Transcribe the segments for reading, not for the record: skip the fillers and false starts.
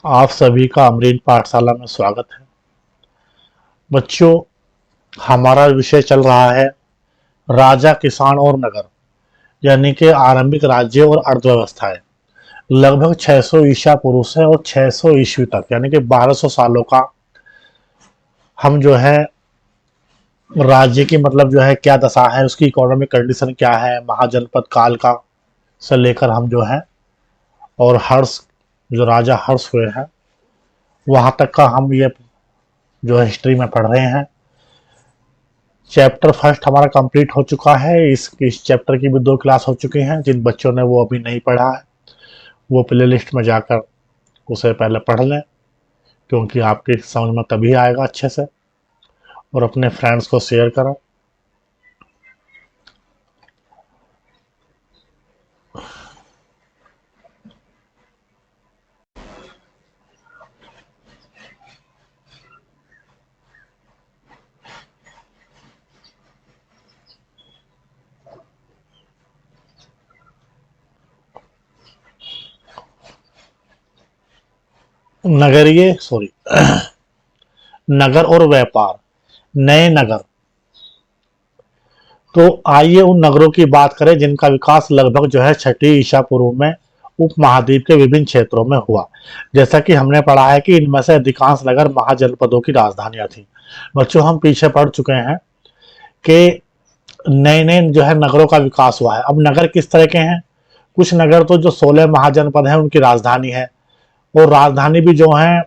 आप सभी का अमरीन पाठशाला में स्वागत है। बच्चों, हमारा विषय चल रहा है राजा, किसान और नगर, यानी कि आरंभिक राज्य और अर्थव्यवस्थाएं। लगभग 600 ईसा पूर्व से और 600 ईस्वी तक, यानी कि 1200 सालों का हम जो है राज्य की मतलब जो है क्या दशा है, उसकी इकोनॉमिक कंडीशन क्या है, महाजनपद काल का से लेकर हम जो है और हर्ष, जो राजा हर्ष हुए हैं, वहां तक का हम ये जो है हिस्ट्री में पढ़ रहे हैं। चैप्टर फर्स्ट हमारा कंप्लीट हो चुका है। इस चैप्टर की भी 2 क्लास हो चुकी हैं। जिन बच्चों ने वो अभी नहीं पढ़ा है, वो प्ले लिस्ट में जाकर उसे पहले पढ़ लें, क्योंकि आपकी समझ में तभी आएगा अच्छे से। और अपने फ्रेंड्स को शेयर करें। नगरीय सॉरी नगर और व्यापार। नए नगर। तो आइए उन नगरों की बात करें जिनका विकास लगभग जो है 6ठी ईसा पूर्व में उपमहाद्वीप के विभिन्न क्षेत्रों में हुआ। जैसा कि हमने पढ़ा है कि इनमें से अधिकांश नगर महाजनपदों की राजधानियां थी। बच्चों, हम पीछे पढ़ चुके हैं कि नए नए जो है नगरों का विकास हुआ है। अब नगर किस तरह के हैं? कुछ नगर तो जो 16 महाजनपद हैं उनकी राजधानी है, और राजधानी भी जो है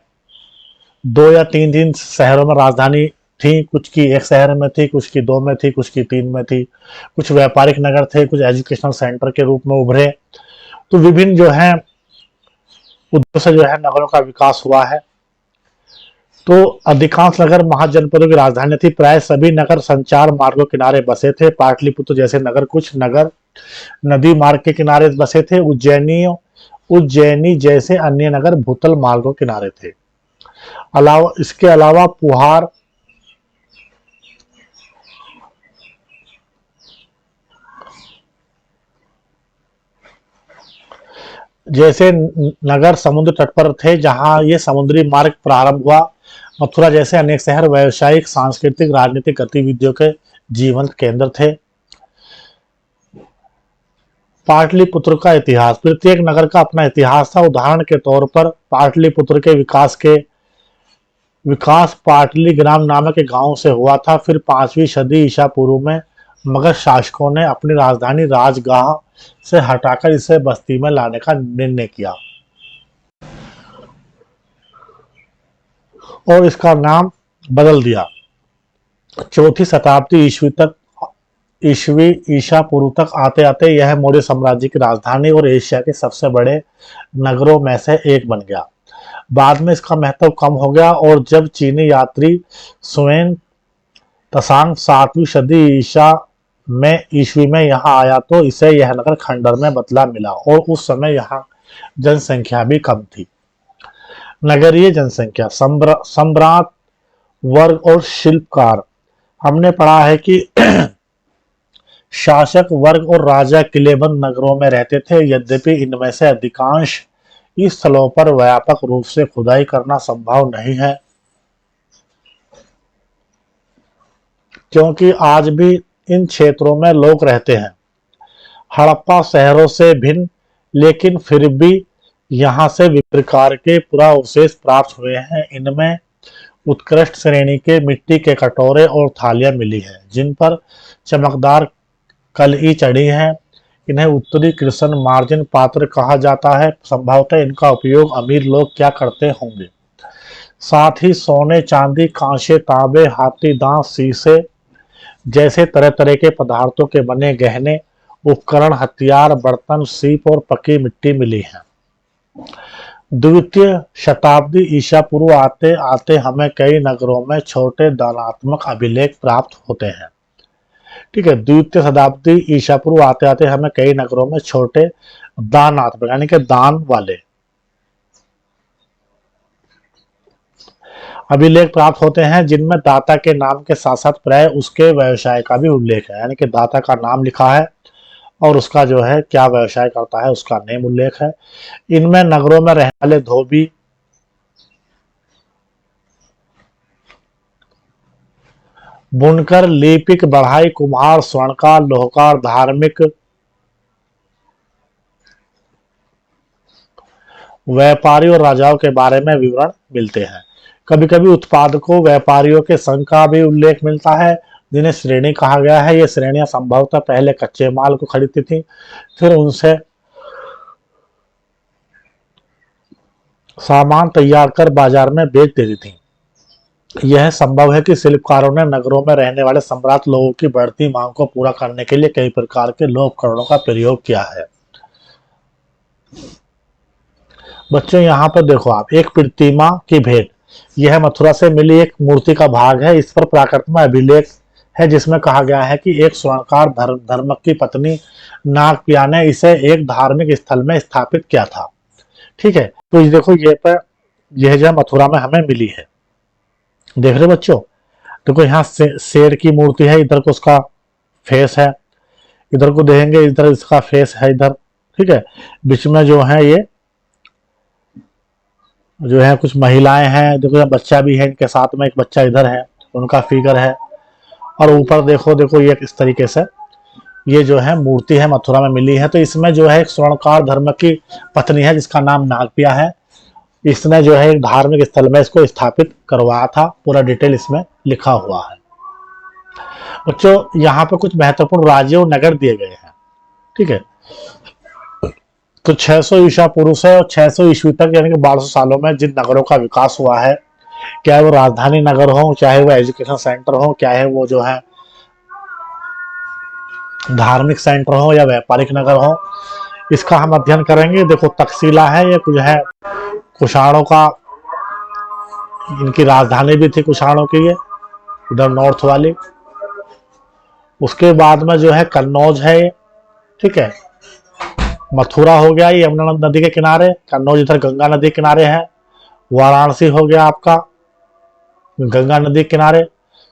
2 या 3 शहरों में राजधानी थी। कुछ की एक शहर में थी, कुछ की 2 में थी, कुछ की 3 में थी। कुछ व्यापारिक नगर थे, कुछ एजुकेशनल सेंटर के रूप में उभरे। तो विभिन्न जो है उद्देश्य से जो है नगरों का विकास हुआ है। तो अधिकांश नगर महाजनपदों की राजधानी थी। प्राय सभी नगर संचार मार्गों किनारे बसे थे। पाटलिपुत्र जैसे नगर, कुछ नगर नदी मार्ग के किनारे बसे थे। उज्जैनी जैसे अन्य नगर भूतल मार्गों किनारे थे। इसके अलावा पुहार, जैसे नगर समुद्र तट पर थे, जहां ये समुद्री मार्ग प्रारंभ हुआ। मथुरा जैसे अनेक शहर व्यावसायिक, सांस्कृतिक, राजनीतिक गतिविधियों के जीवंत केंद्र थे। पाटलिपुत्र का इतिहास। प्रत्येक नगर का अपना इतिहास था। उदाहरण के तौर पर पाटलिपुत्र के विकास पाटली ग्राम नामक एक गांव से हुआ था। फिर 5वीं सदी ईसा पूर्व में मगध शासकों ने अपनी राजधानी राजगाह से हटाकर इसे बस्ती में लाने का निर्णय किया और इसका नाम बदल दिया। 4ठी शताब्दी ईस्वी ईसा पूर्व तक आते आते यह मौर्य साम्राज्य की राजधानी और एशिया के सबसे बड़े नगरों में से एक बन गया। बाद में इसका महत्व कम हो गया, और जब चीनी यात्री सुएन तसांग 7वीं सदी ईस्वी में यहाँ आया, तो इसे यह नगर खंडर में बदला मिला, और उस समय यहाँ जनसंख्या भी कम थी। नगरीय जनसंख्या। सम्राट वर्ग और शिल्पकार। हमने पढ़ा है कि शासक वर्ग और राजा किलेबंद नगरों में रहते थे। यद्यपि इनमें से अधिकांश इस स्थलों पर व्यापक रूप से खुदाई करना संभव नहीं है, क्योंकि आज भी इन क्षेत्रों में लोग रहते हैं। हड़प्पा शहरों से भिन्न, लेकिन फिर भी यहाँ से विभिन्न प्रकार के पुरावशेष प्राप्त हुए हैं। इनमें उत्कृष्ट श्रेणी के मिट्टी के कटोरे और थालियां मिली हैं, जिन पर चमकदार कलई चढ़ी है। इन्हें उत्तरी कृष्ण मार्जिन पात्र कहा जाता है। संभवतः इनका उपयोग अमीर लोग क्या करते होंगे। साथ ही सोने, चांदी, कांसे, तांबे, हाथी दांत, शीशे जैसे तरह तरह के पदार्थों के बने गहने, उपकरण, हथियार, बर्तन, सीप और पकी मिट्टी मिली है। द्वितीय शताब्दी ईसा पूर्व आते आते हमें कई नगरों में छोटे दानात्मक अभिलेख प्राप्त होते हैं। ठीक है, द्वितीय शताब्दी ईसा पूर्व आते आते हमें कई नगरों में छोटे दानात्मक यानी कि दान वाले अभिलेख प्राप्त होते हैं, जिनमें दाता के नाम के साथ साथ प्राय उसके व्यवसाय का भी उल्लेख है। यानी कि दाता का नाम लिखा है और उसका जो है क्या व्यवसाय करता है उसका नेम उल्लेख है। इनमें नगरों में रहने वाले धोबी, बुनकर, लिपिक, बढ़ाई, कुम्हार, स्वर्णकार, लोहकार, धार्मिक, व्यापारी और राजाओं के बारे में विवरण मिलते हैं। कभी कभी उत्पादकों, व्यापारियों के संघ का भी उल्लेख मिलता है, जिन्हें श्रेणी कहा गया है। ये श्रेणियां संभवतः पहले कच्चे माल को खरीदती थी, फिर उनसे सामान तैयार कर बाजार में बेच देती थी। यह संभव है कि शिल्पकारों ने नगरों में रहने वाले सम्राट लोगों की बढ़ती मांग को पूरा करने के लिए कई प्रकार के लोह उपकरणों का प्रयोग किया है। बच्चों यहाँ पर देखो आप, एक प्रतिमा की भेंट, यह मथुरा से मिली एक मूर्ति का भाग है। इस पर प्राकृत में अभिलेख है, जिसमें कहा गया है कि एक स्वर्णकार धर्मक की पत्नी नागप्रिया ने इसे एक धार्मिक स्थल में स्थापित किया था। ठीक है, तो ये देखो, यह जो मथुरा में हमें मिली है। देख रहे बच्चों, देखो यहाँ शेर की मूर्ति है, इधर को उसका फेस है, इधर को देखेंगे इधर इसका फेस है इधर। ठीक है, बीच में जो है ये जो है कुछ महिलाएं हैं, देखो बच्चा भी है, इनके साथ में एक बच्चा इधर है, उनका फिगर है। और ऊपर देखो ये इस तरीके से ये जो है मूर्ति है मथुरा में मिली है। तो इसमें जो है एक स्वर्णकार धर्म की पत्नी है, जिसका नाम नागप्रिया है। इसने जो है एक धार्मिक स्थल में इसको स्थापित करवाया था। पूरा डिटेल इसमें लिखा हुआ है। बच्चों यहाँ पे कुछ महत्वपूर्ण राज्य और नगर दिए गए हैं। ठीक है, तो 600 ईसा पूर्व से और 600 ईस्वी तक यानी कि 1200 सालों में जिन नगरों का विकास हुआ है, चाहे वो राजधानी नगर हो, चाहे वो एजुकेशन सेंटर हो, चाहे वो जो है धार्मिक सेंटर हो या व्यापारिक नगर हो, इसका हम अध्ययन करेंगे। देखो तक्षशिला है, ये कुछ है कुषाणों का, इनकी राजधानी भी थी कुषाणों की, ये इधर नॉर्थ वाली। उसके बाद में जो है कन्नौज है ये। ठीक है, मथुरा हो गया ये यमुना नदी के किनारे, कन्नौज इधर गंगा नदी के किनारे है। वाराणसी हो गया आपका गंगा नदी के किनारे।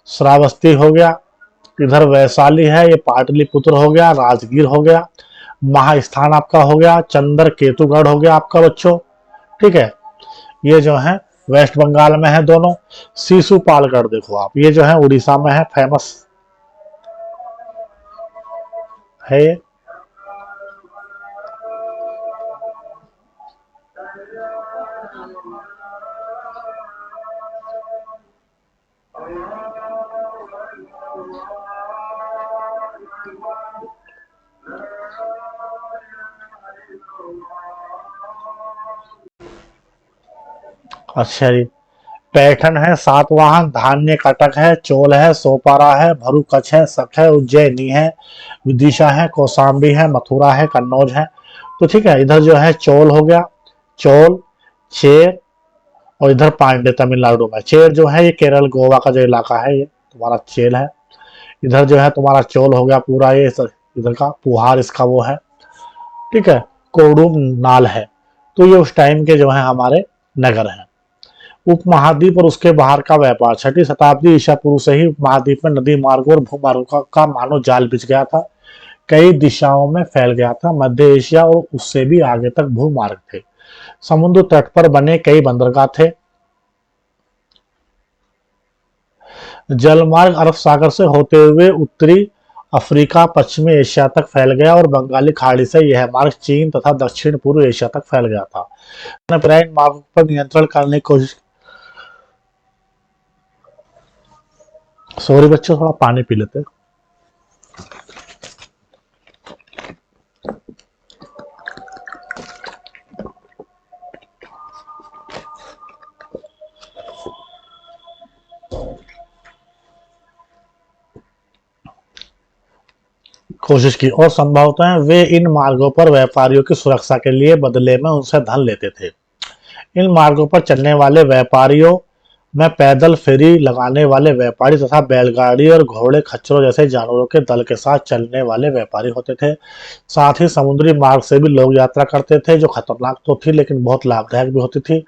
श्रावस्ती हो गया, इधर वैशाली है, ये पाटलिपुत्र हो गया, राजगीर हो गया। महास्थान आपका हो गया, चंद्र केतुगढ़ हो गया आपका बच्चों। ठीक है, ये जो है वेस्ट बंगाल में है दोनों। शिशुपालगढ़ देखो आप, ये जो है उड़ीसा में है, फेमस है ये। अच्छा जी, पैठन है, सातवाहन, धान्य कटक है, चोल है, सोपारा है, भरुकच्छ है, सख है, उज्जैनी है, विदिशा है, कौशाम्बी है, मथुरा है, कन्नौज है। तो ठीक है, इधर जो है चोल हो गया, चोल, चेर, और इधर पांड्य तमिलनाडु में। चेर जो है ये केरल गोवा का जो इलाका है, ये तुम्हारा चेल है। इधर जो है तुम्हारा चोल हो गया पूरा, ये इधर का पुहार इसका वो है। ठीक है, कोडुम नाल है। तो ये उस टाइम के जो है हमारे नगर हैं। उपमहाद्वीप और उसके बाहर का व्यापार, 6वीं शताब्दी ईसा पूर्व से ही उपमहाद्वीप में नदी मार्गों और भूमार्गों का मानव जाल बिछ गया था, कई दिशाओं में फैल गया था। मध्य एशिया और उससे भी आगे तक भूमार्ग थे। समुद्र तट पर बने कई बंदरगाह थे। जलमार्ग अरब सागर से होते हुए उत्तरी अफ्रीका, पश्चिमी एशिया तक फैल गया और बंगाली खाड़ी से यह मार्ग चीन तथा दक्षिण पूर्व एशिया तक फैल गया था। मार्ग पर नियंत्रण करने की कोशिश। सॉरी बच्चों, थोड़ा पानी पी लेते। कोशिश की और संभवतः वे इन मार्गों पर व्यापारियों की सुरक्षा के लिए बदले में उनसे धन लेते थे। इन मार्गों पर चलने वाले व्यापारियों में पैदल फेरी लगाने वाले व्यापारी तथा बैलगाड़ी और घोड़े खच्चरों जैसे जानवरों के दल के साथ चलने वाले व्यापारी होते थे। साथ ही समुद्री मार्ग से भी लोग यात्रा करते थे, जो खतरनाक तो थी लेकिन बहुत लाभदायक भी होती थी।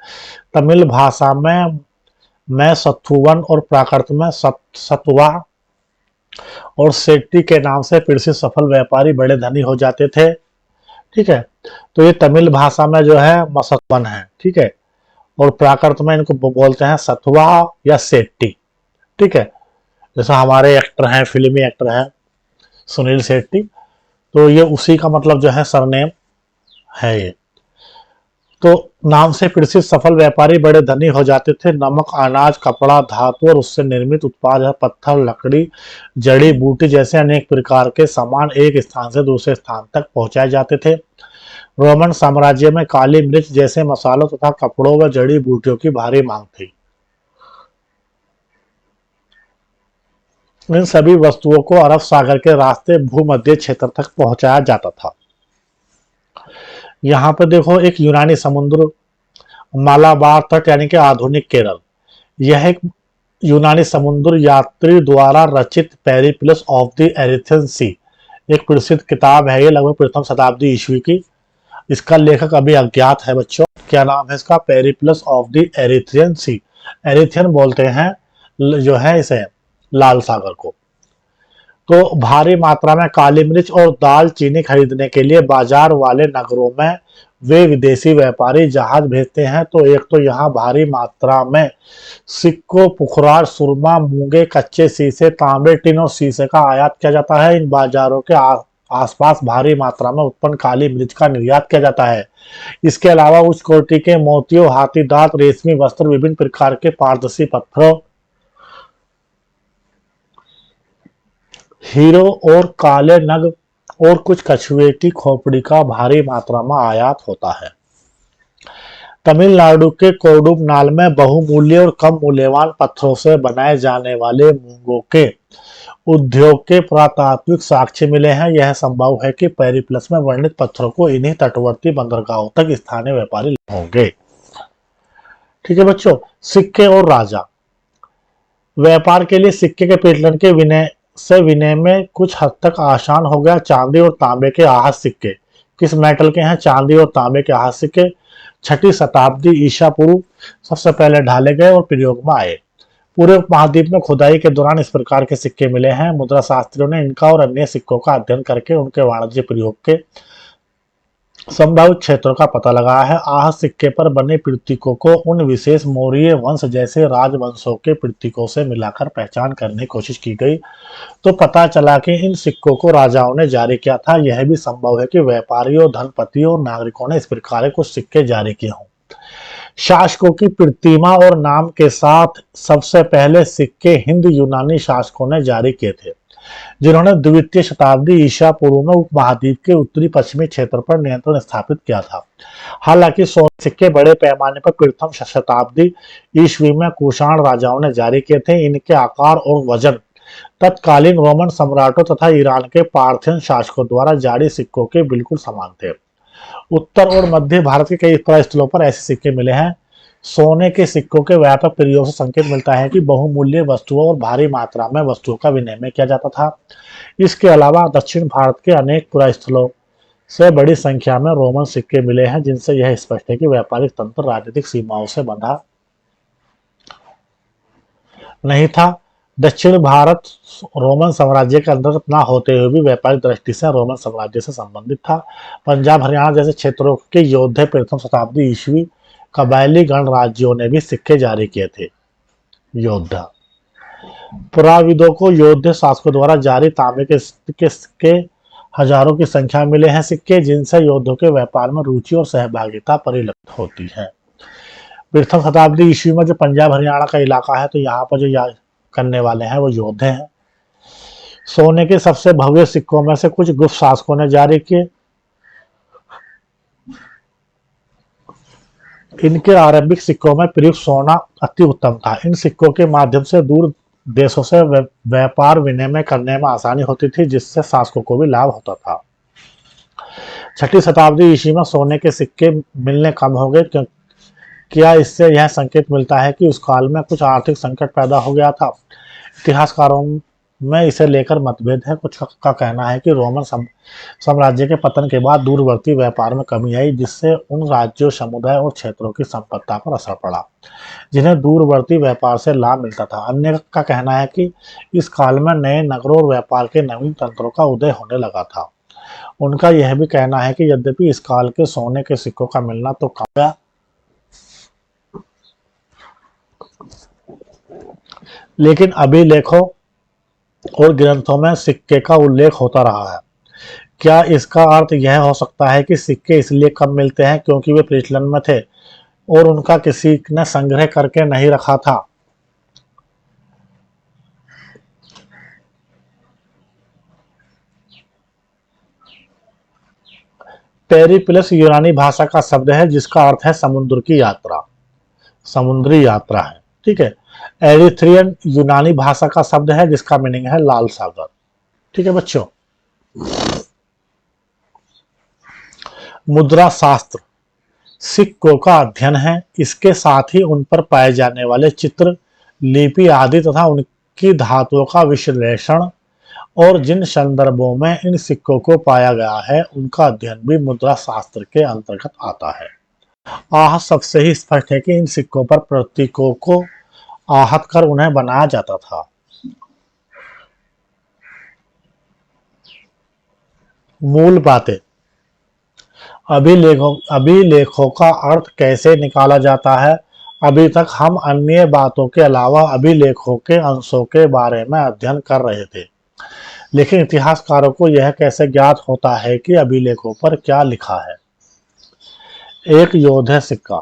तमिल भाषा में सत्थुवन और प्राकृत में सतवा और सेट्टी के नाम से प्रसिद्ध सफल व्यापारी बड़े धनी हो जाते थे। ठीक है, तो ये तमिल भाषा में जो है मसतवन है। ठीक है, और प्राकृत में इनको बोलते हैं सतवा या सेट्टी। ठीक है, जैसा हमारे एक्टर हैं, फिल्मी एक्टर हैं सुनील शेट्टी, तो ये उसी का मतलब जो है सरनेम है ये। तो नाम से प्रसिद्ध सफल व्यापारी बड़े धनी हो जाते थे। नमक, अनाज, कपड़ा, धातु और उससे निर्मित उत्पाद है, पत्थर, लकड़ी, जड़ी बूटी जैसे अनेक प्रकार के सामान एक स्थान से दूसरे स्थान तक पहुंचाए जाते थे। रोमन साम्राज्य में काली मिर्च जैसे मसालों तथा कपड़ों व जड़ी बूटियों की भारी मांग थी। इन सभी वस्तुओं को अरब सागर के रास्ते भूमध्य क्षेत्र तक पहुंचाया जाता था। यहाँ पर देखो एक यूनानी समुद्र, मालाबार तट यानी कि आधुनिक केरल, यह एक यूनानी समुद्र यात्री द्वारा रचित पेरिप्लस ऑफ द एरिथ्रियन सी एक प्रसिद्ध किताब है। ये लगभग प्रथम शताब्दी ईस्वी की। इसका लेखक अभी अज्ञात है बच्चों। क्या नाम है इसका? Periplus of the Erythraean sea. Erythraean बोलते हैं जो है इसे लाल सागर को। तो भारी मात्रा में काली मिर्च और दाल चीनी खरीदने के लिए बाजार वाले नगरों में वे विदेशी व्यापारी जहाज भेजते हैं। तो एक तो यहाँ भारी मात्रा में सिक्कों, पुखरार, सुरमा, मूंगे, कच्चे शीशे, तांबे, टिन और शीशे का आयात किया जाता है। इन बाजारों के आसपास भारी मात्रा में उत्पन्न काली मिर्च का निर्यात किया जाता है। इसके अलावा उच्च कोटि के मोतियों, हाथी दांत, रेशमी वस्त्र, विभिन्न प्रकार के पारदर्शी पत्थरों, हीरो और काले नग और कुछ कछुए की खोपड़ी का भारी मात्रा में आयात होता है। तमिलनाडु के कोडुमनाल में बहुमूल्य और कम मूल्यवान पत्थरों से बनाए जाने वाले मूंगों के उद्योग के पुरातात्विक साक्ष्य मिले हैं। यह संभव है कि पेरिप्लस में वर्णित पत्थरों को इन्हीं तटवर्ती बंदरगाहों तक स्थानीय व्यापारी ले होंगे। ठीक है बच्चों, सिक्के और राजा। व्यापार के लिए सिक्के के पेटलन के विनिमय कुछ हद तक आसान हो गया। चांदी और तांबे के आहत सिक्के। किस मेटल के हैं? चांदी और तांबे के आहत सिक्के 6ठी शताब्दी ईसा पूर्व सबसे पहले ढाले गए और प्रयोग में आए। पूरे उपमहाद्वीप में खुदाई के दौरान इस प्रकार के सिक्के मिले हैं। मुद्रा शास्त्रियों ने इनका और अन्य सिक्कों का अध्ययन करके उनके वाणिज्य प्रयोग के संभावित क्षेत्रों का पता लगाया है। आहत सिक्के पर बने प्रतीकों को उन विशेष मौर्य वंश जैसे राजवंशों के प्रतीकों से मिलाकर पहचान करने की कोशिश की गई, तो पता चला कि इन सिक्कों को राजाओं ने जारी किया था। यह भी संभव है कि व्यापारियों, धनपतियों और नागरिकों ने इस प्रकार कुछ सिक्के जारी किए हों। शासकों की प्रतिमा और नाम के साथ सबसे पहले सिक्के हिंद यूनानी शासकों ने जारी किए थे, जिन्होंने द्वितीय शताब्दी ईसा पूर्व में उपमहाद्वीप के उत्तरी पश्चिमी क्षेत्र पर नियंत्रण स्थापित किया था। हालांकि सोने सिक्के बड़े पैमाने पर प्रथम शताब्दी ईस्वी में कुषाण राजाओं ने जारी किए थे। इनके आकार और वजन तत्कालीन रोमन सम्राटों तथा ईरान के पार्थियन शासकों द्वारा जारी सिक्कों के बिल्कुल समान थे। उत्तर और मध्य भारत के कई स्थलों पर ऐसे सिक्के मिले हैं। सोने के सिक्कों के व्यापक प्रयोग से संकेत मिलता है कि बहुमूल्य वस्तुओं और भारी मात्रा में वस्तुओं का विनिमय किया जाता था। इसके अलावा दक्षिण भारत के अनेक पुरास्थलों से बड़ी संख्या में रोमन सिक्के मिले हैं, जिनसे यह स्पष्ट है कि व्यापारिक तंत्र राजनीतिक सीमाओं से बंधा नहीं था। दक्षिण भारत रोमन साम्राज्य के अंतर्गत न होते हुए भी व्यापारिक दृष्टि से रोमन साम्राज्य से संबंधित था। पंजाब, हरियाणा जैसे क्षेत्रों के योद्धे प्रथम शताब्दी ईस्वी कबायली गणराज्यों ने भी सिक्के जारी किए थे। योद्धा पुराविदों को योद्धे शासकों द्वारा जारी तांबे के सिक्के हजारों की संख्या में मिले हैं। सिक्के जिनसे योद्धों के व्यापार में रुचि और सहभागिता परिलक्षित होती है। प्रथम शताब्दी ईस्वी में जो पंजाब हरियाणा का इलाका है, तो यहाँ पर जो याद करने वाले हैं वो योद्धे हैं। सोने के सबसे भव्य सिक्कों में से कुछ गुप्त शासकों ने जारी किए। इनके आरंभिक सिक्कों में प्रयुक्त सोना अति उत्तम था। इन सिक्कों के माध्यम से दूर देशों से व्यापार विनिमय करने में आसानी होती थी, जिससे शासकों को भी लाभ होता था। 6ठी शताब्दी ईस्वी में सोने के सिक्के मिलने कम हो गए। क्या इससे यह संकेत मिलता है कि उस काल में कुछ आर्थिक संकट पैदा हो गया था? इतिहासकारों में इसे लेकर मतभेद है। कुछ का कहना है कि रोमन साम्राज्य के पतन के बाद दूरवर्ती व्यापार में कमी आई, जिससे उन राज्यों, समुदाय और क्षेत्रों की संपत्ति पर असर पड़ा जिन्हें दूरवर्ती व्यापार से लाभ मिलता था। अन्य का कहना है कि इस काल में नए नगरों और व्यापार के नवीन तंत्रों का उदय होने लगा था। उनका यह भी कहना है कि यद्यपि इस काल के सोने के सिक्कों का मिलना तो कम, लेकिन अभिलेखों और ग्रंथों में सिक्के का उल्लेख होता रहा है। क्या इसका अर्थ यह हो सकता है कि सिक्के इसलिए कम मिलते हैं क्योंकि वे प्रचलन में थे और उनका किसी ने संग्रह करके नहीं रखा था? पेरिप्लस यूनानी भाषा का शब्द है जिसका अर्थ है समुद्र की यात्रा, समुद्री यात्रा है। ठीक है। एरिथ्रियन यूनानी भाषा का शब्द है जिसका मीनिंग है लाल सागर। ठीक है बच्चों। मुद्रा शास्त्र सिक्कों का अध्ययन है। इसके साथ ही उन पर पाए जाने वाले चित्र, लिपि आदि तथा उनकी धातुओं का विश्लेषण और जिन संदर्भों में इन सिक्कों को पाया गया है उनका अध्ययन भी मुद्रा शास्त्र के अंतर्गत आता है। सबसे ही स्पष्ट है कि इन सिक्कों पर प्रतीकों को आहत कर उन्हें बनाया जाता था। मूल बातें। अभिलेखों का अर्थ कैसे निकाला जाता है? अभी तक हम अन्य बातों के अलावा अभिलेखों के अंशों के बारे में अध्ययन कर रहे थे, लेकिन इतिहासकारों को यह कैसे ज्ञात होता है कि अभिलेखों पर क्या लिखा है? एक योद्धा सिक्का,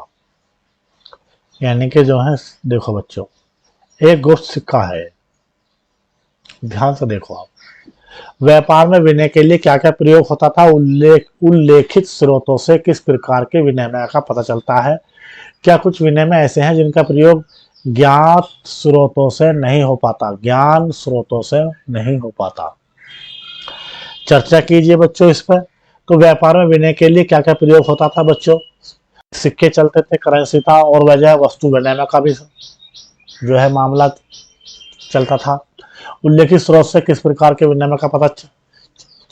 यानी कि जो है, देखो बच्चों, एक गुप्त सिक्का है। ध्यान से देखो आप। व्यापार में विनिमय के लिए क्या क्या प्रयोग होता था? उल्लेखित स्रोतों से किस प्रकार के विनिमय का पता चलता है? क्या कुछ विनिमय ऐसे हैं जिनका प्रयोग ज्ञात स्रोतों से नहीं हो पाता, ज्ञान स्रोतों से नहीं हो पाता? चर्चा कीजिए बच्चों इस पर। तो व्यापार में विनिमय के लिए क्या क्या प्रयोग होता था बच्चों? सिक्के चलते थे, करेंसी था, और वजह वस्तु विनिमय का भी जो है मामला चलता था। उल्लेखित स्रोत से किस प्रकार के विनिमय का पता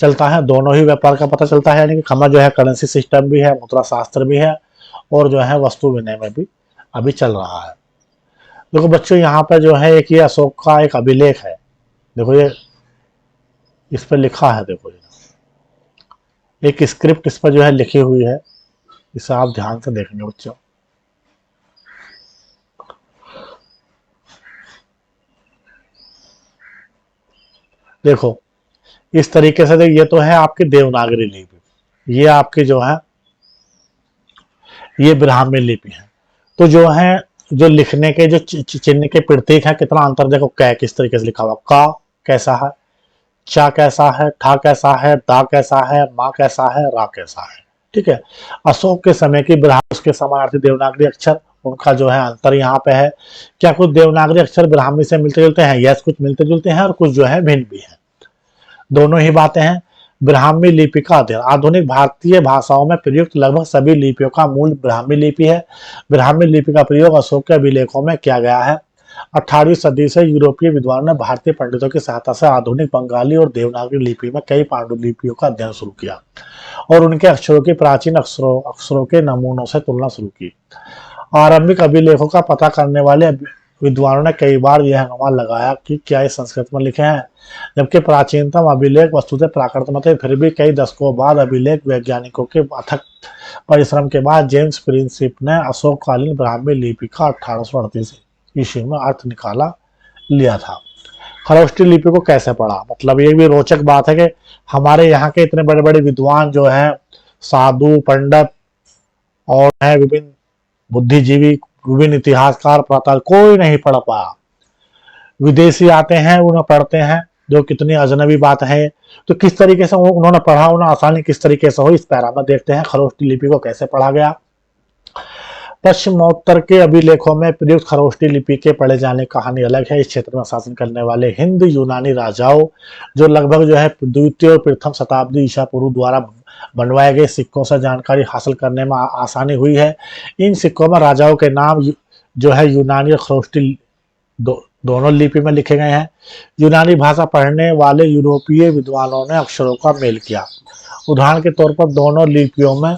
चलता है? दोनों ही व्यापार का पता चलता है, यानी कि हमारा जो है करेंसी सिस्टम भी है, मुद्रा शास्त्र भी है, और जो है वस्तु विनिमय भी अभी चल रहा है। देखो बच्चों, यहाँ पे जो है एक ये अशोक का एक अभिलेख है। देखो ये इस पर लिखा है, देखो ये एक स्क्रिप्ट इस पर जो है लिखी हुई है, इसे आप ध्यान से देखेंगे बच्चों। देखो इस तरीके से, ये तो है आपकी देवनागरी लिपि, ये आपकी जो है ये ब्राह्मी लिपि है। तो जो है जो लिखने के जो चिन्ह के प्रतीक है, कितना अंतर देखो। कै किस तरीके से लिखा हुआ, का कैसा है, चा कैसा है, ठा कैसा है, दा कैसा है, मा कैसा है, रा कैसा है। ठीक है। अशोक के समय की ब्राह्मी उसके समानार्थी देवनागरी अक्षर, उनका जो है अंतर यहाँ पे है। क्या कुछ देवनागरी अक्षर ब्राह्मी से मिलते जुलते हैं? यस, कुछ मिलते जुलते हैं और कुछ जो है भिन्न भी है। दोनों ही बातें हैं। ब्राह्मी लिपि का अध्ययन। आधुनिक भारतीय भाषाओं में प्रयुक्त लगभग सभी लिपियों का मूल ब्राह्मी लिपि है। ब्राह्मी लिपि का प्रयोग अशोक के अभिलेखों में किया गया है। 18वीं सदी से यूरोपीय विद्वानों ने भारतीय पंडितों की सहायता से आधुनिक बंगाली और देवनागरी लिपि में कई पांडुलिपियों का अध्ययन शुरू किया और उनके अक्षरों की प्राचीन अक्षरों के नमूनों से तुलना शुरू की। आरंभिक अभिलेखों का पता करने वाले विद्वानों ने कई बार यह अनुमान लगाया कि क्या ये संस्कृत में लिखे हैं, जबकि प्राचीनतम अभिलेख वस्तुतः प्राकृत में थे। फिर भी कई दशकों बाद अभिलेख वैज्ञानिकों के अथक परिश्रम के बाद जेम्स प्रिंसिप ने अशोककालीन ब्राह्मी लिपि का 1838 ईस्वी में अर्थ निकाला लिया था। खरोष्टी लिपि को कैसे पढ़ा? मतलब ये भी रोचक बात है कि हमारे यहाँ के इतने बड़े बड़े विद्वान जो हैं, साधु पंडित और है विभिन्न बुद्धिजीवी, विभिन्न इतिहासकार, पाताल, कोई नहीं पढ़ पाया। विदेशी आते हैं, उन्हें पढ़ते हैं, जो कितनी अजनबी बात है। तो किस तरीके से उन्होंने पढ़ा, उन्हें आसानी किस तरीके से हो, इस पैरा में देखते हैं खरोष्टी लिपि को कैसे पढ़ा गया। पश्चिमोत्तर के अभिलेखों में प्रयुक्त खरोष्टी लिपि के पढ़े जाने की कहानी अलग है। इस क्षेत्र में शासन करने वाले हिंद यूनानी राजाओं, जो लगभग जो है द्वितीय और प्रथम शताब्दी ईसा पूर्व द्वारा बनवाए गए सिक्कों से जानकारी हासिल करने में आसानी हुई है। इन सिक्कों में राजाओं के नाम जो है यूनानी और खरोष्टी दोनों लिपि में लिखे गए हैं। यूनानी भाषा पढ़ने वाले यूरोपीय विद्वानों ने अक्षरों का मेल किया। उदाहरण के तौर पर दोनों लिपियों में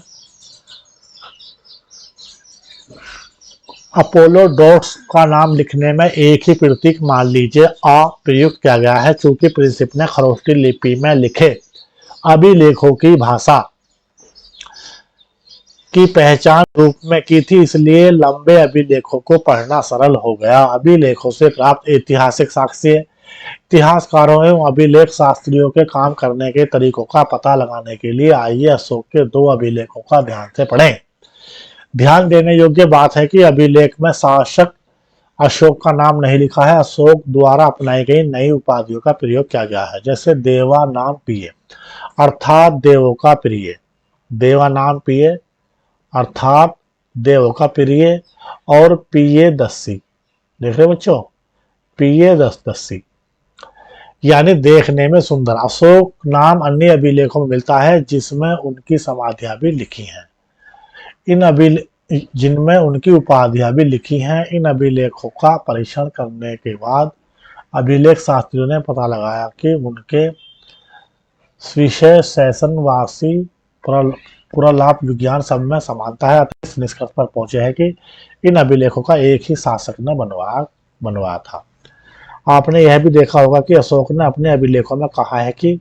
अपोलो डॉट्स का नाम लिखने में एक ही प्रतीक मान लीजिए आ प्रयुक्त किया गया है। चूंकि प्रिंसिप ने खरोष्टी लिपि में लिखे अभिलेखों की भाषा की पहचान रूप में की थी, इसलिए लंबे अभिलेखों को पढ़ना सरल हो गया। अभिलेखों से प्राप्त ऐतिहासिक साक्ष्य इतिहासकारों एवं अभिलेख शास्त्रियों के काम करने के तरीकों का पता लगाने के लिए आइए अशोक के 2 अभिलेखों का ध्यान से पढ़ें। ध्यान देने योग्य बात है कि अभिलेख में शासक अशोक का नाम नहीं लिखा है, अशोक द्वारा अपनाई गई नई उपाधियों का प्रयोग किया गया है। जैसे देवा नाम पिए अर्थात देवों का प्रिय, देवा नाम पिए अर्थात देवों का प्रिय, और पिए दस्सी, देख रहे बच्चों, पिए दस्सी यानी देखने में सुंदर। अशोक नाम अन्य अभिलेखों में मिलता है जिसमें उनकी समाधियां भी लिखी हैं। जिनमें उनकी उपाधियां भी लिखी हैं। इन अभिलेखों का परीक्षण करने के बाद अभिलेख शास्त्रियों ने पता लगाया कि उनके विषय शैसनवासी पुरालाप विज्ञान सब में समानता है। इस निष्कर्ष पर पहुंचे हैं कि इन अभिलेखों का एक ही शासक ने बनवाया था। आपने यह भी देखा होगा कि अशोक ने अपने अभिलेखों में कहा है कि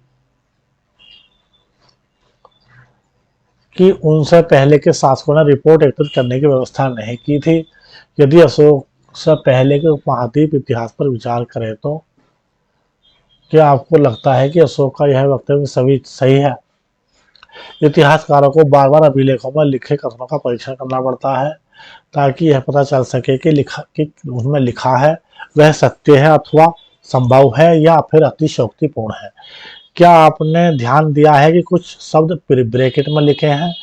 उनसे पहले के शासकों ने रिपोर्ट एकत्रित करने की व्यवस्था नहीं की थी। यदि अशोक से पहले के उपमहाद्वीप इतिहास पर विचार करें तो क्या आपको लगता है कि अशोक का यह वक्तव्य सही है? इतिहासकारों को बार बार अभिलेखों में लिखे कथनों का परीक्षण करना पड़ता है ताकि यह पता चल सके कि उनमें लिखा है वह सत्य है अथवा संभव है या फिर अतिशयोक्तिपूर्ण है। क्या आपने ध्यान दिया है कि कुछ शब्द ब्रैकेट में लिखे हैं?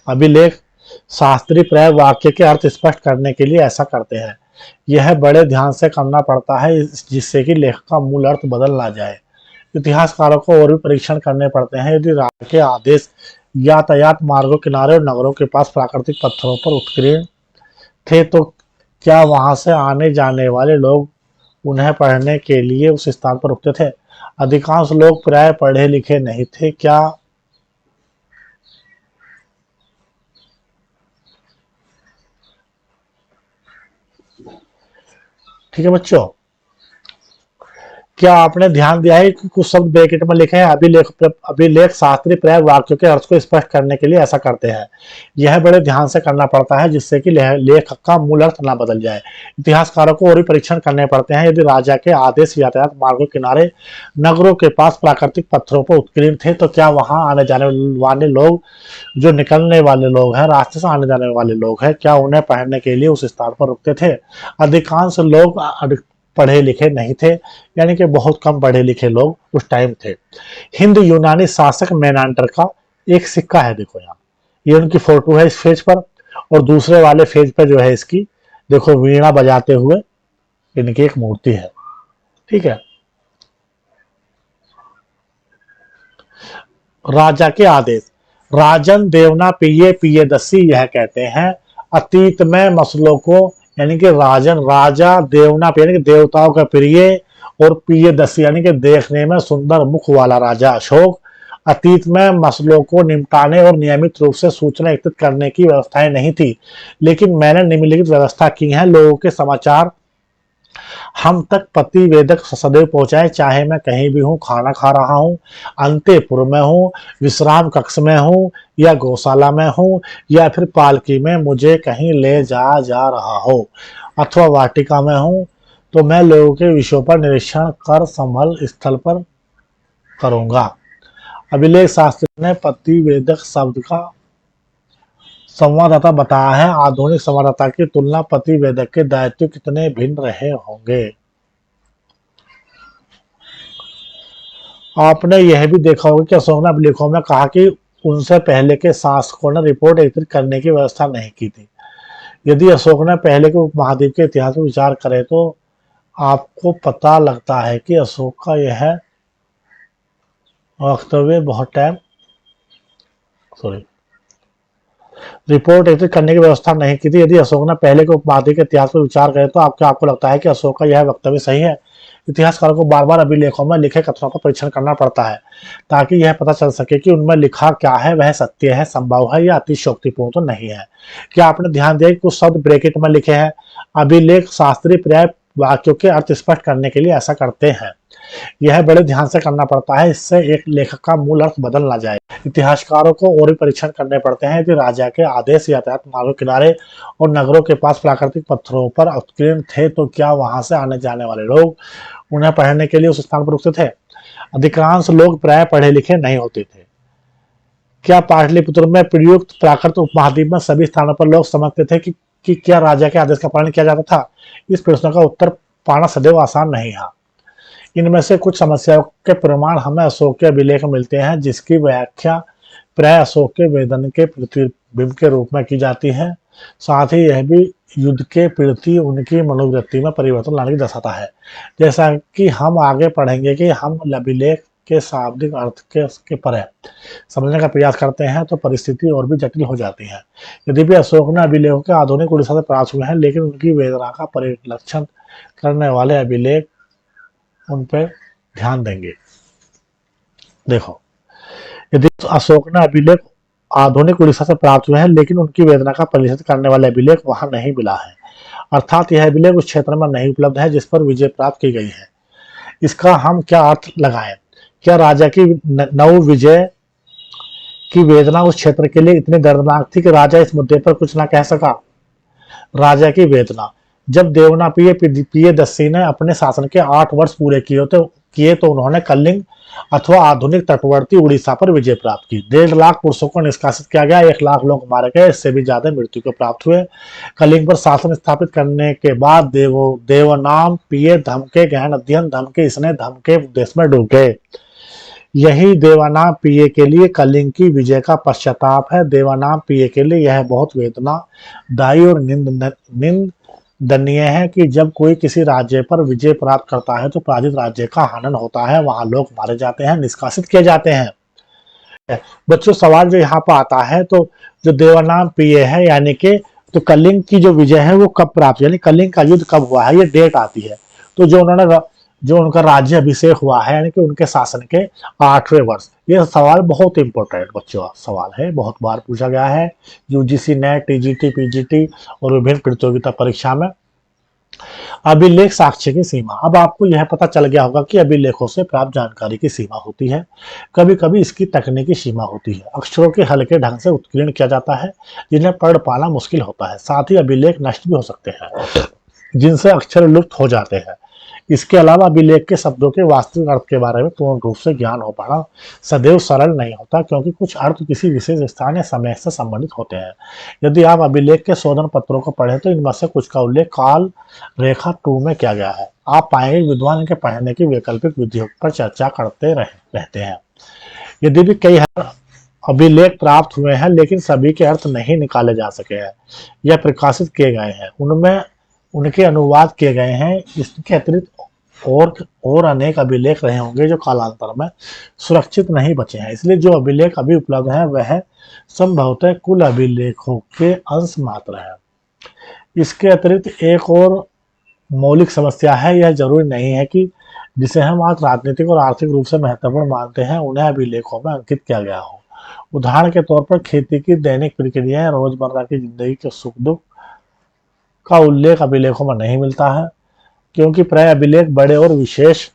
अभिलेख शास्त्रीय प्रयोग वाक्य के अर्थ स्पष्ट करने के लिए ऐसा करते हैं। यह बड़े ध्यान से करना पड़ता है जिससे कि लेख का मूल अर्थ बदल ना जाए। इतिहासकारों को और भी परीक्षण करने पड़ते हैं। यदि राजा के आदेश यातायात मार्गों किनारे और नगरों के पास प्राकृतिक पत्थरों पर उत्कीर्ण थे तो क्या वहां से आने जाने वाले लोग उन्हें पढ़ने के लिए उस स्थान पर रुकते थे? अधिकांश लोग प्राय पढ़े लिखे नहीं थे। क्या ठीक है बच्चों, क्या आपने ध्यान दिया है कि कुछ शब्द ब्रैकेट में लिखे हैं? अभिलेख शास्त्रीय प्रयोग वाक्यों के अर्थ को स्पष्ट करने के लिए ऐसा करते हैं। यह बड़े ध्यान से करना पड़ता है जिससे कि लेख का मूल अर्थ ना बदल जाए। इतिहासकारों को और भी परीक्षण करने पड़ते हैं। यदि राजा के आदेश यातायात मार्गों किनारे नगरों के पास प्राकृतिक पत्थरों पर उत्कीर्ण थे तो क्या वहां आने जाने वाले लोग, जो निकलने वाले लोग हैं, रास्ते से आने जाने वाले लोग हैं, क्या उन्हें पढ़ने के लिए उस स्थान पर रुकते थे? अधिकांश लोग पढ़े लिखे नहीं थे, यानी कि बहुत कम पढ़े लिखे लोग उस टाइम थे। हिंद यूनानी शासक मेनांडर का एक सिक्का है, देखो यहाँ, ये उनकी फोटो है इस फेज पर, और दूसरे वाले फेज पर जो है इसकी देखो वीणा बजाते हुए इनकी एक मूर्ति है। ठीक है। राजा के आदेश, राजन देवना पिए पिए दसी, यह कहते हैं अतीत में मसलों को, यानी कि राजा देवना यानी कि देवताओं का प्रिय, और पिए दसी यानी कि देखने में सुंदर मुख वाला राजा अशोक अतीत में मसलों को निपटाने और नियमित रूप से सूचना एकत्रित करने की व्यवस्थाएं नहीं थी, लेकिन मैंने निम्नलिखित व्यवस्था की है। लोगों के समाचार हम तक प्रतिवेदक सदैव पहुंचाए, चाहे मैं कहीं भी हूँ, खाना खा रहा हूँ, अंतेपुर में हूँ, विश्राम कक्ष में हूँ, या गौशाला में हूँ, या फिर पालकी में मुझे कहीं ले जा रहा हो, अथवा वाटिका में हूँ, तो मैं लोगों के विषयों पर निरीक्षण कर संभल स्थल पर करूंगा। अभिलेख शास्त्री ने प्रतिवेदक शब्द का संवाददाता बताया है। आधुनिक संवाददाता की तुलना प्रतिवेदक के दायित्व कितने भिन्न रहे होंगे। आपने यह भी देखा होगा कि अशोक ने अभिलेखों में कहा कि उनसे पहले के शासकों ने रिपोर्ट एकत्रित करने की व्यवस्था नहीं की थी। यदि अशोक ने पहले के उपमहाद्वीप के इतिहास पर विचार करें तो आपको पता लगता है कि अशोक का यह वक्तव्य रिपोर्ट एकत्रित करने की व्यवस्था नहीं की थी। यदि अशोक ने पहले के उपमहाद्वीप के इतिहास पर विचार करें तो आपको लगता है कि अशोक का यह वक्तव्य सही है? इतिहासकारों को बार बार अभिलेखों में लिखे कथनों का परीक्षण करना पड़ता है ताकि यह पता चल सके कि उनमें लिखा क्या है, वह सत्य है, संभव है या अतिशयोक्तिपूर्ण तो नहीं है। क्या आपने ध्यान दिया कि कुछ शब्द ब्रैकेट में लिखे हैं? अभिलेख शास्त्रीय वाक्यों के अर्थ स्पष्ट करने के लिए ऐसा करते हैं। यह बड़े ध्यान से करना पड़ता है, इससे एक लेखक का मूल अर्थ बदल ना जाए। इतिहासकारों को और भी परीक्षण करने पड़ते हैं कि राजा के आदेश यातायात मार्गों किनारे और नगरों के पास प्राकृतिक पत्थरों पर उत्कीर्ण थे, तो क्या वहां से आने जाने वाले लोग उन्हें पढ़ने के लिए उस स्थान पर रुकते थे? अधिकांश लोग प्राय पढ़े लिखे नहीं होते थे। क्या पाटलिपुत्र में प्रयुक्त प्राकृत उपमहाद्वीप में सभी स्थानों पर लोग समझते थे कि क्या राजा के आदेश का पालन किया जाता था? इस प्रश्न का उत्तर पाना सदैव आसान नहीं है। इनमें से कुछ समस्याओं के प्रमाण हमें अशोक के अभिलेख में मिलते हैं, जिसकी व्याख्या प्राय अशोक के वेदन के प्रतिबिंब के रूप में की जाती है। साथ ही यह भी युद्ध के प्रति उनकी मनोवृत्ति में परिवर्तन लाने की दर्शाता है। जैसा कि हम आगे पढ़ेंगे कि हम अभिलेख के शाब्दिक अर्थ के परे समझने का प्रयास करते हैं तो परिस्थिति और भी जटिल हो जाती है। यद्यपि अशोक ने अभिलेखों के आधुनिक उड़ीसा से प्राप्त हुए हैं, लेकिन उनकी वेदना का परिलक्षण करने वाले अभिलेख उन पर ध्यान देंगे। देखो, यदि अशोक ने अभिलेख आधुनिक उड़ीसा से प्राप्त हुए हैं, लेकिन उनकी वेदना का परिलक्षित करने वाले अभिलेख वहां नहीं मिला है, अर्थात यह अभिलेख उस क्षेत्र में नहीं उपलब्ध है जिस पर विजय प्राप्त की गई है। इसका हम क्या अर्थ लगाएं? क्या राजा की नव विजय की वेदना उस क्षेत्र के लिए इतनी दर्दनाक थी कि राजा इस मुद्दे पर कुछ ना कह सका? राजा की वेदना। जब देवनापिय प्रियदर्शी ने अपने शासन के 8 वर्ष पूरे किए तो उन्होंने कलिंग अथवा आधुनिक तटवर्ती उड़ीसा पर विजय प्राप्त की। 1.5 लाख पुरुषों को निष्कासित किया गया, 1 लाख लोग मारे गए, इससे भी ज्यादा मृत्यु को प्राप्त हुए। कलिंग पर शासन स्थापित करने के बाद देवनाम पिय धमके गहन अध्ययन धमके इसने धमके देश में डूब गए। यही देवानाम पिय के लिए कलिंग की विजय का पश्चाताप है। देवानाम पिय के लिए यह बहुत वेदनादायी और निंदनीय है कि जब कोई किसी राज्य पर विजय प्राप्त करता है तो पराजित राज्य का हनन होता है, वहां लोग मारे जाते हैं, निष्कासित किए जाते हैं। बच्चों, सवाल जो यहाँ पर आता है, तो जो देवानाम पिय है यानी कि तो कलिंग की जो विजय है वो कब प्राप्त, यानी कलिंग का युद्ध कब हुआ है, ये डेट आती है। तो जो उनका राज्य अभिषेक हुआ है यानी कि उनके शासन के 8वें वर्ष। ये सवाल बहुत इंपॉर्टेंट बच्चों सवाल है, बहुत बार पूछा गया है यूजीसी नेट, टीजीटी, पीजीटी और विभिन्न प्रतियोगिता परीक्षा में। अभिलेख साक्ष्य की सीमा। अब आपको यह पता चल गया होगा कि अभिलेखों से प्राप्त जानकारी की सीमा होती है, कभी कभी इसकी तकनीकी सीमा होती है। अक्षरों के हल्के ढंग से उत्कीर्ण किया जाता है जिन्हें पढ़ पाना मुश्किल होता है। साथ ही अभिलेख नष्ट भी हो सकते हैं जिनसे अक्षर लुप्त हो जाते हैं। इसके अलावा अभिलेख के शब्दों के वास्तविक अर्थ के बारे में पूर्ण रूप से ज्ञान हो पाना सदैव सरल नहीं होता, क्योंकि कुछ अर्थ किसी विशेष स्थान या समय से संबंधित होते हैं। यदि आप अभिलेख के शोधन पत्रों को पढ़ें तो इनमें से कुछ का उल्लेख काल रेखा 2 में किया गया है। आप पाएंगे विद्वान इनके पढ़ने की वैकल्पिक विधियों पर चर्चा करते रहते हैं। यदि भी कई अभिलेख प्राप्त हुए हैं लेकिन सभी के अर्थ नहीं निकाले जा सके हैं या प्रकाशित किए गए हैं, उनमें उनके अनुवाद किए गए हैं। इसके अतिरिक्त और अनेक अभिलेख रहे होंगे जो कालांतर में सुरक्षित नहीं बचे हैं। इसलिए जो अभिलेख अभी उपलब्ध है वह संभवतः कुल अभिलेखों के अंश मात्र है। इसके अतिरिक्त एक और मौलिक समस्या है, यह जरूरी नहीं है कि जिसे हम आज राजनीतिक और आर्थिक रूप से महत्वपूर्ण मानते हैं उन्हें अभिलेखों में अंकित किया गया हो। उदाहरण के तौर पर खेती की दैनिक प्रक्रियाएं, रोजमर्रा की जिंदगी के सुख दुख का उल्लेख अभिलेखों में नहीं मिलता है, क्योंकि प्राय अभिलेख बड़े और विशेष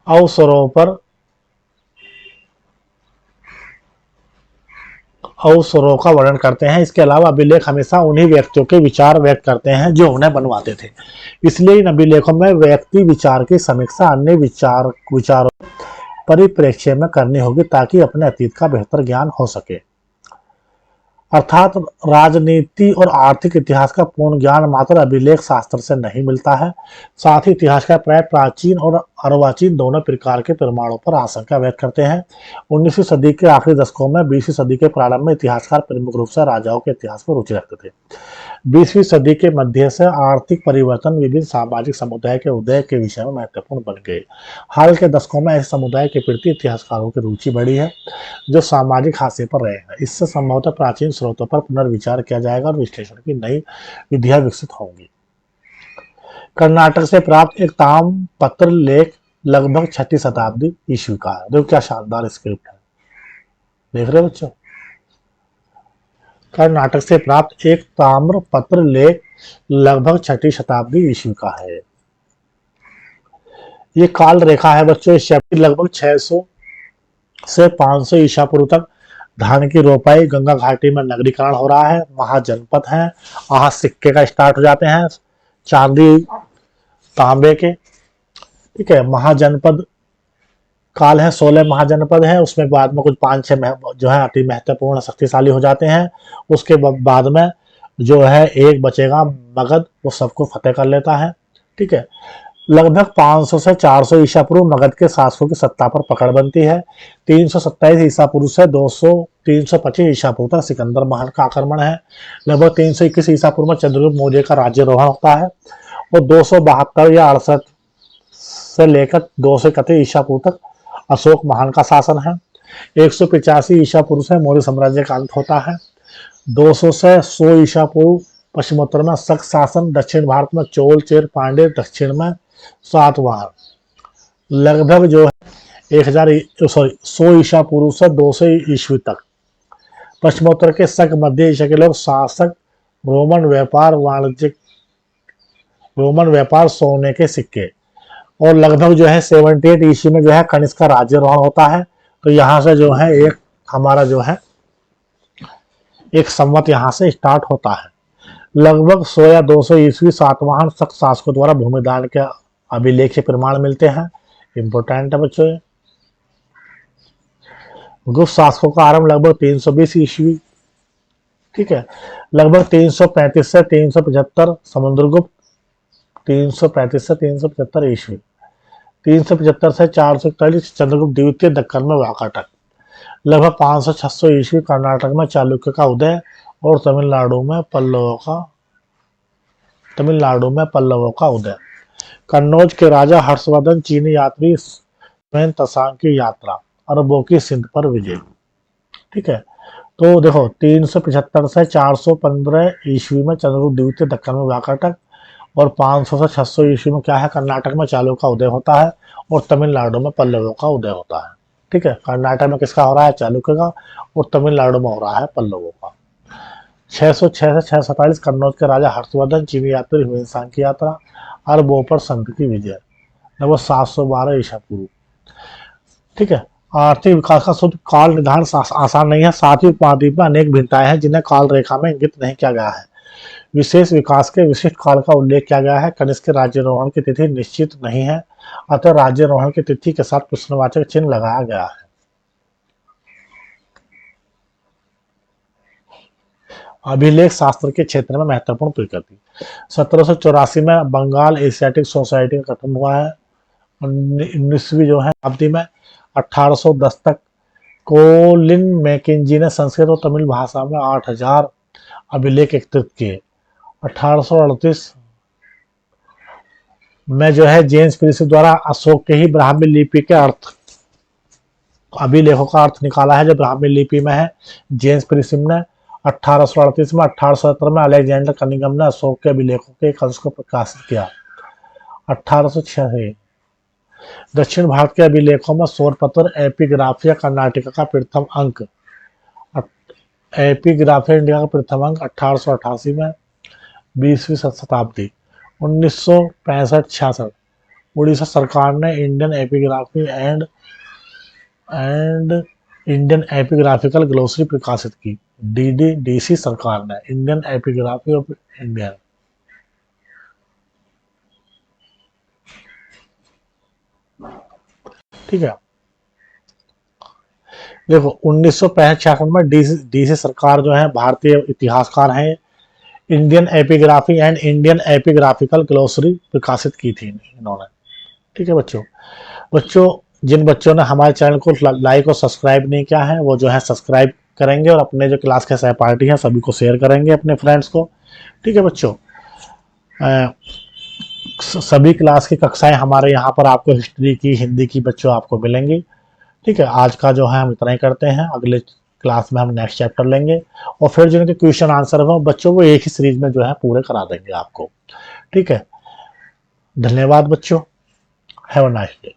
अवसरों का वर्णन करते हैं। इसके अलावा अभिलेख हमेशा उन्हीं व्यक्तियों के विचार व्यक्त करते हैं जो उन्हें बनवाते थे। इसलिए इन अभिलेखों में व्यक्ति विचार की समीक्षा अन्य विचारों परिप्रेक्ष्य में करनी होगी ताकि अपने अतीत का बेहतर ज्ञान हो सके। अर्थात राजनीति और आर्थिक इतिहास का पूर्ण ज्ञान मात्र अभिलेख शास्त्र से नहीं मिलता है। साथ ही इतिहास का प्राय प्राचीन और अर्वाचीन दोनों प्रकार के प्रमाणों पर आशंका व्यक्त करते हैं। 19वीं सदी के आखिरी दशकों में 20वीं सदी के प्रारंभ में इतिहासकार प्रमुख रूप से राजाओं के इतिहास पर रुचि रखते थे। 20वीं सदी के मध्य से आर्थिक परिवर्तन विभिन्न सामाजिक समुदाय के उदय के विषय में महत्वपूर्ण बन गए। हाल के दशकों में ऐसे समुदाय के प्रति इतिहासकारों की रुचि बढ़ी है जो सामाजिक हाशिए पर रहे हैं। इससे संभवतः प्राचीन स्रोतों पर पुनर्विचार किया जाएगा और विश्लेषण की नई विधियां विकसित होंगी। कर्नाटक से प्राप्त एक ताम्रपत्र लेख लगभग 6वीं शताब्दी ईस्वी का है। देखो क्या शानदार स्क्रिप्ट है, देख रहे हो बच्चों। कर्नाटक से प्राप्त एक ताम्र पत्र लेख लगभग 6ठी शताब्दी ईस्वी का है। ये काल रेखा है बच्चों, इस चैप्टर लगभग 600 से 500 ईसा पूर्व तक धान की रोपाई गंगा घाटी में नगरीकरण हो रहा है। महाजनपद है, वहां सिक्के का स्टार्ट हो जाते हैं चांदी तांबे के। ठीक है, महाजनपद काल है, 16 महाजनपद है, उसमें बाद में कुछ 5-6 जो है अति महत्वपूर्ण शक्तिशाली हो जाते हैं। उसके बाद में जो है एक बचेगा मगध, वो सबको फतेह कर लेता है। ठीक है, लगभग 500 से 400 ईसा पूर्व मगध के शासकों की सत्ता पर पकड़ बनती है। 327 ईसा पूर्व से 325 ईसा पूर्व तक सिकंदर महान का आक्रमण है। लगभग 321 ईसा पूर्व में चंद्रगुप्त मौर्य का राज्यरोहण होता है और 272 या 68 से लेकर 231 ईसा पूर्व तक अशोक महान का शासन है। 185 ईसा पूर्व से मौर्य साम्राज्य का अंत होता है। 200 से 100 ईसा पूर्व पश्चिमोत्तर में शक शासन, दक्षिण भारत में चोल चेर पांडे, दक्षिण में सातवाहन। लगभग जो है 100 ईसा पूर्व से 200 ईस्वी तक पश्चिमोत्तर के शक मध्य एशिया के लोग शासक, रोमन व्यापार सोने के सिक्के। और लगभग जो है 78 ईस्वी में जो है कनिष्क का राज्यरोहण होता है। तो यहाँ से जो है एक हमारा जो है एक संवत यहाँ से स्टार्ट होता है। लगभग 100 या 200 ईस्वी सातवाहन शक शासकों द्वारा भूमिदान के अभिलेख से प्रमाण मिलते हैं। इंपोर्टेंट है बच्चों। गुप्त शासकों का आरंभ लगभग 320 ईस्वी। ठीक है, लगभग 335 से 375 समुद्रगुप्त, 335 से 375 ईस्वी। 375 से 441 चंद्रगुप्त द्वितीय दक्कन में वाकाटक। लगभग 500-600 ईस्वी कर्नाटक में चालुक्य का उदय और तमिलनाडु में पल्लवों का उदय। कन्नौज के राजा हर्षवर्धन चीनी यात्री स्वयं तसांग की यात्रा, अरबों की सिंध पर विजय। ठीक है, तो देखो 375 से 415 ईस्वी में चंद्रगुप्त द्वितीय दक्कन में वाकाटक और 500 से 600 ईस्वी में क्या है कर्नाटक में चालुक्य का उदय होता है और तमिलनाडु में पल्लवों का उदय होता है। ठीक है, कर्नाटक में किसका हो रहा है? चालुक्य का, और तमिलनाडु में हो रहा है पल्लवों का। 606 से 647 कन्नौज के राजा हर्षवर्धन चीनी यात्री हुएनसांग की यात्रा, अरबों पर संत की विजय। लगभग 712 ईसा पूर्व। ठीक है, आर्थिक विकास का शुद्ध काल निर्धारण आसान नहीं है, साथ ही उपमहाद्वीप में अनेक भिन्नताएं हैं जिन्हें काल रेखा में इंगित नहीं किया गया है। विशेष विकास के विशिष्ट काल का उल्लेख किया गया है। कनिष्क के राज्यरोहण की तिथि निश्चित नहीं है, अतः राज्यरोहण की तिथि के साथ प्रश्नवाचक चिन्ह लगाया गया है। अभिलेख शास्त्र के क्षेत्र में महत्वपूर्ण प्रकृति। 1784 में बंगाल एशियाटिक सोसाइटी का गठन हुआ है। 19वीं जो है शताब्दी में 1810 तक कोलिन मैकेंजी ने संस्कृत और तमिल भाषा में 8000 अभिलेख एकत्रित किए। 1838 में जो है जेम्स प्रिंस द्वारा अशोक के ही ब्राह्मी लिपि के अभिलेखों का अर्थ निकाला है, जो ब्राह्मी लिपि में है। जेम्स प्रिंस ने 1838 में 1817 में अलेक्जेंडर कनिंघम ने अशोक के अभिलेखों के एक अंश को प्रकाशित किया। 1806 दक्षिण भारत के अभिलेखों में शोरपत्र एपिग्राफिया कर्नाटका का प्रथम अंक, एपिग्राफिया इंडिया का प्रथम अंक 1888 में। 20वीं शताब्दी 1965-66 उड़ीसा सरकार ने Indian epigraphy and Indian epigraphical glossary प्रकाशित की। डीसी सरकार ने इंडियन एपिग्राफी ऑफ इंडिया। ठीक है, देखो 1965-66 में डीसी सरकार जो है भारतीय इतिहासकार हैं, Indian epigraphy and Indian epigraphical glossary प्रकाशित की थी इन्होंने। ठीक है बच्चों जिन बच्चों ने हमारे चैनल को लाइक और सब्सक्राइब नहीं किया है वो जो है सब्सक्राइब करेंगे और अपने जो क्लास के सहपाठी हैं सभी को शेयर करेंगे अपने फ्रेंड्स को। ठीक है बच्चों, सभी क्लास की कक्षाएं हमारे यहाँ पर आपको हिस्ट्री की, हिंदी की बच्चों आपको मिलेंगी। ठीक है, आज का जो है हम इतना ही करते हैं, अगले क्लास में हम नेक्स्ट चैप्टर लेंगे और फिर जिनके क्वेश्चन आंसर हो बच्चों वो एक ही सीरीज में जो है पूरे करा देंगे आपको। ठीक है, धन्यवाद बच्चों, हैव अ नाइस डे।